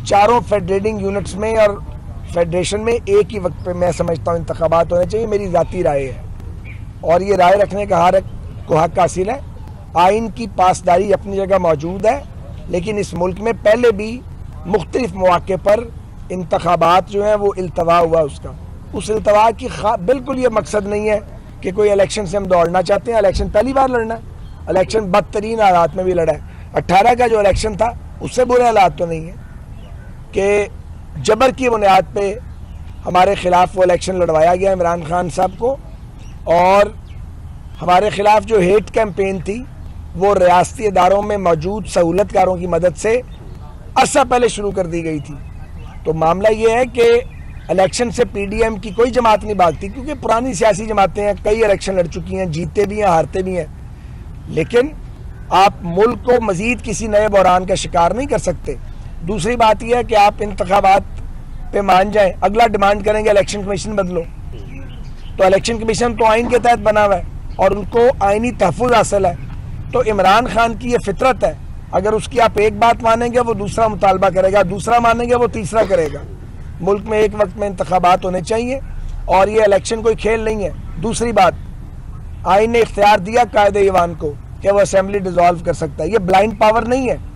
चारों federating units में और फेडरेशन में एक ही वक्त पे मैं समझता हूँ इंतखाबात होने चाहिए। मेरी ज़ाती राय है और ये राय रखने का हक हासिल है। आइन की पासदारी अपनी जगह मौजूद है, लेकिन इस मुल्क में पहले भी मुख्तलिफ मौके पर इंतखाबात जो हैं वो इल्तवा हुआ उसका। उस इल्तवा की बिल्कुल ये मकसद नहीं है कि कोई इलेक्शन से हम दौड़ना चाहते हैं। इलेक्शन पहली बार लड़ना है, इलेक्शन बदतरीन हालात में भी लड़ा है। 18 का जो इलेक्शन था उससे बुरे हालात तो नहीं है कि जबर की बुनियाद पे हमारे खिलाफ वो इलेक्शन लड़वाया गया इमरान खान साहब को, और हमारे खिलाफ जो हेट कैंपेन थी वो रियासती इदारों में मौजूद सहूलतकारों की मदद से अरसा पहले शुरू कर दी गई थी। तो मामला ये है कि इलेक्शन से पीडीएम की कोई जमात नहीं भागती, क्योंकि पुरानी सियासी जमातें हैं, कई इलेक्शन लड़ चुकी हैं, जीतते भी हैं हारते भी हैं। लेकिन आप मुल्क को मजीद किसी नए बहरान का शिकार नहीं कर सकते। दूसरी बात यह है कि आप इंतखाबात पे मान जाएं, अगला डिमांड करेंगे इलेक्शन कमीशन बदलो, तो इलेक्शन कमीशन तो आइन के तहत बना हुआ है और उनको आइनी तहफ़्फ़ुज़ हासिल है। तो इमरान खान की ये फितरत है, अगर उसकी आप एक बात मानेंगे वो दूसरा मुतालबा करेगा, दूसरा मानेंगे वो तीसरा करेगा। मुल्क में एक वक्त में इंतखाबात होने चाहिए और ये इलेक्शन कोई खेल नहीं है। दूसरी बात, आइन ने इख्तियार दिया कायदे ईवान को कि वो असेंबली डिसॉल्व कर सकता है। ये ब्लाइंड पावर नहीं है।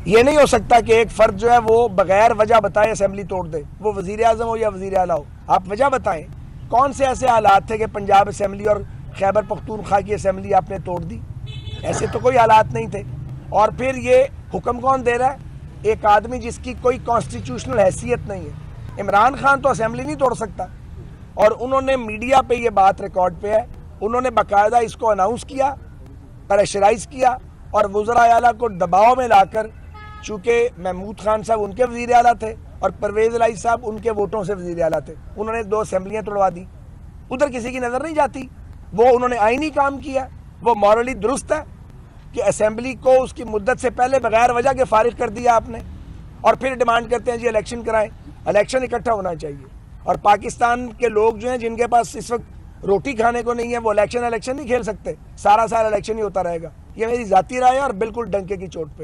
ये नहीं हो सकता कि एक फर्द जो है वो बगैर वजह बताए असेंबली तोड़ दे, वो वजीर आजम हो या वजीर आला हो। आप वजह बताएं, कौन से ऐसे हालात थे कि पंजाब असेंबली और खैबर पख्तूनख्वा की असेंबली आपने तोड़ दी? ऐसे तो कोई हालात नहीं थे। और फिर ये हुक्म कौन दे रहा है? एक आदमी जिसकी कोई कॉन्स्टिट्यूशनल हैसियत नहीं है। इमरान खान तो असेंबली नहीं तोड़ सकता, और उन्होंने मीडिया पे ये बात रिकॉर्ड पे है, उन्होंने बाकायदा इसको अनाउंस किया, प्रेशराइज किया और वज़रा आला को दबाव में लाकर, चूँकि महमूद खान साहब उनके वज़ीर आला थे और परवेज़ इलाही साहब उनके वोटों से वज़ीर आला थे, उन्होंने 2 असेंबलियाँ तोड़वा दी। उधर किसी की नज़र नहीं जाती। वो उन्होंने आइनी काम किया, वो मॉरली दुरुस्त है कि असेंबली को उसकी मुद्दत से पहले बगैर वजह के फारिग कर दिया आपने, और फिर डिमांड करते हैं जी इलेक्शन कराएं। इलेक्शन इकट्ठा होना चाहिए, और पाकिस्तान के लोग जो हैं जिनके पास इस वक्त रोटी खाने को नहीं है वो इलेक्शन नहीं खेल सकते। सारा इलेक्शन ही होता रहेगा। ये मेरी ज़ाती राय है और बिल्कुल डंके की चोट पे है।